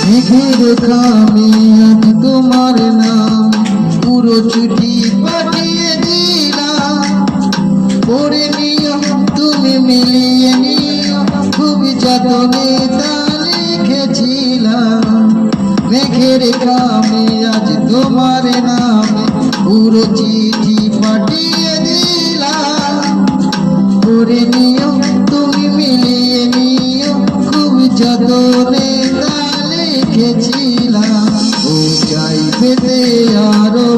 মেঘের খামে আজ তোমার নাম পুরো চিঠি পাঠিয়ে দিলাম, পড়ে নিও তুমি মিলিয়ে নিও, খুব যতনে তা লিখেছিলাম। মেঘের খামে আজ তোমার নাম পুরো চিঠি পাঠিয়ে দিলাম, পড়ে নিও তুমি মিলিয়ে নিও, খুব যতনে তা লিখেছিলাম। ও চাই পেতে আরো